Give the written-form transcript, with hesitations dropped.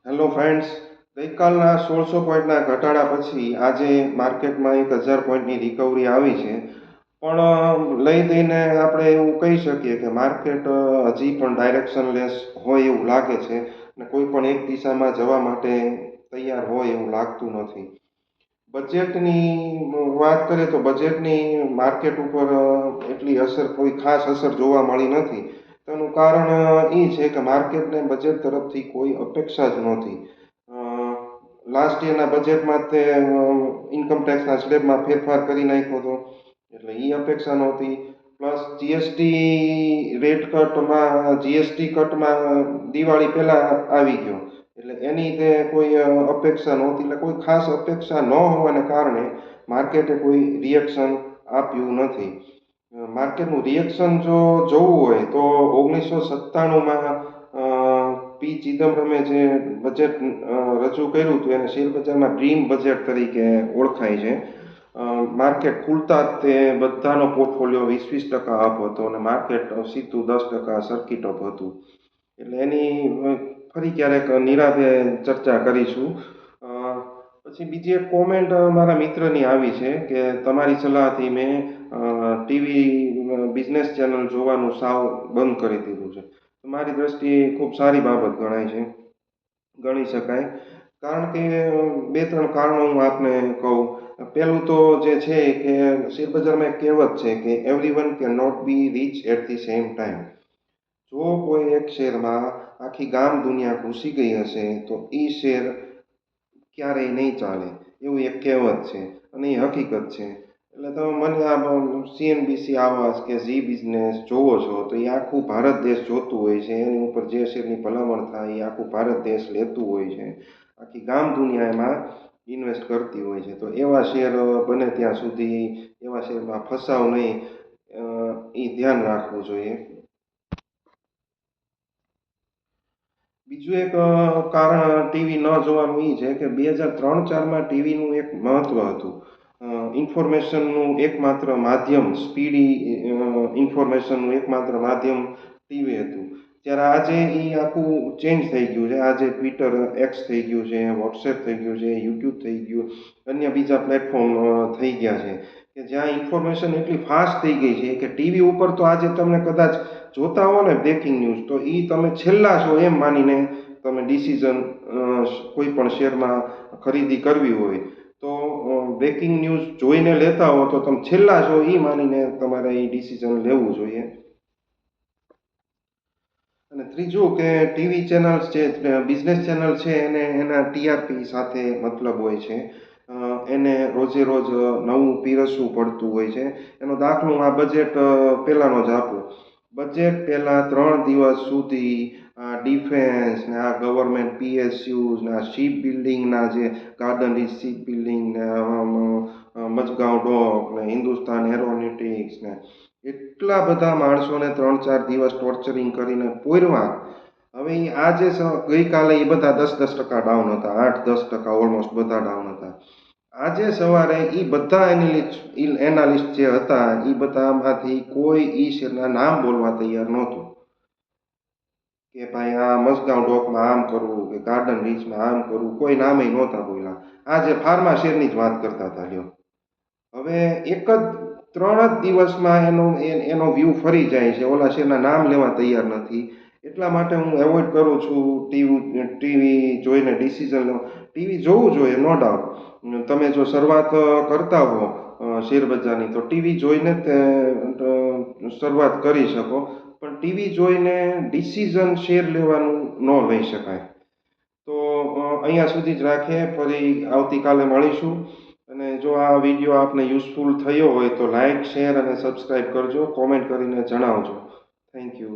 Hello friends, ગઈકાલના 1600 પોઈન્ટના ઘટાડા પછી આજે માર્કેટમાં 1000 પોઈન્ટની રિકવરી આવી છે. પણ લઈ દઈને આપણે એવું કહી શકીએ કે માર્કેટ હજી પણ ડાયરેક્શનલેસ હોય એવું લાગે છે અને કોઈ પણ એક દિશામાં જવા માટે તૈયાર હોય એવું લાગતું નથી. બજેટની વાત કરીએ તો બજેટની માર્કેટ ઉપર એટલી અસર, કોઈ ખાસ અસર જોવા મળી નથી. તેનું કારણ એ છે કે માર્કેટને બજેટ તરફથી કોઈ અપેક્ષા જ નહોતી. લાસ્ટ યરના બજેટમાં તે ઇન્કમ ટેક્સના સ્લેબમાં ફેરફાર કરી નાખ્યો હતો, એટલે એ અપેક્ષા નહોતી. પ્લસ જીએસટી રેટ કટમાં, જીએસટી કટમાં દિવાળી પહેલા આવી ગયો, એટલે એની તે કોઈ અપેક્ષા નહોતી. એટલે કોઈ ખાસ અપેક્ષા ન હોવાને કારણે માર્કેટે કોઈ રિએક્શન આપ્યું નથી. માર્કેટનું રિએક્શન જો જોવું હોય તો 1997માં પી ચિદમ્બરમે જે બજેટ રજૂ કર્યું હતું એને શેર બજારમાં ડ્રીમ બજેટ તરીકે ઓળખાય છે. માર્કેટ ખુલતા જ તે બધાનો પોર્ટફોલિયો 20-20% અપ હતો અને માર્કેટ સીધું 10% સર્કિટ અપ હતું. એટલે એની ફરી ક્યારેક નિરાંતે ચર્ચા કરીશું. પછી બીજી એક કોમેન્ટ મારા મિત્રની આવી છે કે તમારી સલાહથી મેં ટીવી બિઝનેસ ચેનલ જોવાનું સાવ બંધ કરી દીધું છે. મારી દ્રષ્ટિએ ખૂબ સારી બાબત ગણી શકાય. કારણ કે બે ત્રણ કારણો હું આપને કહું. પહેલું તો જે છે કે શેરબજારમાં એક કહેવત છે કે everyone can not be rich at the same time. જો કોઈ એક શેરમાં આખી ગામ દુનિયા ઘૂસી ગઈ હશે તો એ શેર ક્યારેય નહીં ચાલે, એવું એક કહેવત છે અને એ હકીકત છે. એટલે તમે મને આ સીએનબીસી આવાસ કે ઝી બિઝનેસ જોવો છો તો એ આખું ભારત દેશ જોતું હોય છે. એની ઉપર જે શેરની ભલામણ થાય એ આખું ભારત દેશ લેતું હોય છે. આખી ગામ દુનિયા એમાં ઇન્વેસ્ટ કરતી હોય છે. તો એવા શેર બને ત્યાં સુધી એવા શેરમાં ફસાવ નહીં, એ ધ્યાન રાખવું જોઈએ. બીજું એક કારણ ટીવી ન જોવાનું એ છે કે 2003-04માં ટીવીનું એક મહત્વ હતું. ઇન્ફોર્મેશનનું એકમાત્ર માધ્યમ, સ્પીડી ઇન્ફોર્મેશનનું એકમાત્ર માધ્યમ ટીવી હતું. ત્યારે આજે એ આખું ચેન્જ થઈ ગયું છે. આજે ટ્વિટર એક્સ થઈ ગયું છે, વોટ્સએપ થઈ ગયું છે, યુટ્યુબ થઈ ગયું, અન્ય બીજા પ્લેટફોર્મ થઈ ગયા છે કે જ્યાં ઇન્ફોર્મેશન એટલી ફાસ્ટ થઈ ગઈ છે કે ટીવી ઉપર તો આજે તમને કદાચ જોતા હો ને બ્રેકિંગ ન્યૂઝ, તો એ તમે છેલ્લા છો એમ માનીને તમે ડિસિઝન કોઈ પણ શેરમાં ખરીદી કરવી હોય તો બ્રેકિંગ ન્યૂઝ જોઈને લેતા હો તો તમે છેલ્લા છો એ માનીને તમારે એ ડિસિઝન લેવું જોઈએ. અને ત્રીજું કે ટીવી ચેનલ્સ છે, બિઝનેસ ચેનલ છે, એને એના ટીઆરપી સાથે મતલબ હોય છે. એને રોજે રોજ નવું પીરસવું પડતું હોય છે. એનો દાખલો હું આ બજેટ પહેલાંનો જ આપું. બજેટ પહેલાં 3 દિવસ સુધી ડિફેન્સ ને આ ગવર્મેન્ટ પીએસયુઝ ને આ શીપ બિલ્ડિંગના જે ગાર્ડન રીચ શીપ બિલ્ડિંગ ને મજગાંવ ડોક ને હિન્દુસ્તાન એરોનોટિક્સ ને એટલા બધા માણસોને 3-4 દિવસ ટોર્ચરિંગ કરીને પૂરવા. હવે આજે ગઈકાલે એ બધા 10-10% ડાઉન હતા, 8-10% ઓલમોસ્ટ બધા ડાઉન હતા. આજે સવારે એ બધા એનાલિસ્ટ જે હતા એ બધામાંથી કોઈ ઈ શેરના નામ બોલવા તૈયાર નહોતું કે ભાઈ આ મસગાંવ ડોકમાં આમ કરવું કે ગાર્ડન રીચમાં આમ કરવું, કોઈ નામે નહોતા બોલ્યા. આજે ફાર્મા શેરની જ વાત કરતા હતા. લ્યો, હવે એક જ 3 જ દિવસમાં એનો વ્યૂ ફરી જાય છે. ઓલા શેરના નામ લેવા તૈયાર નથી. એટલા માટે હું એવોઇડ કરું છું ટીવી જોઈને ડિસિઝન લો. ટીવી જોવું જોઈએ, નો ડાઉટ. તમે જો શરૂઆત કરતા હો શેર બજારની તો ટીવી જોઈને જ શરૂઆત કરી શકો, પણ ટીવી જોઈને ડિસિઝન શેર લેવાનું ન લઈ શકાય. તો અહીંયા સુધી જ રાખીએ, ફરી આવતીકાલે મળીશું. અને જો આ વિડીયો આપને યુઝફુલ થયો હોય તો લાઇક, શેર અને સબસ્ક્રાઈબ કરજો. કોમેન્ટ કરીને જણાવજો. Thank you.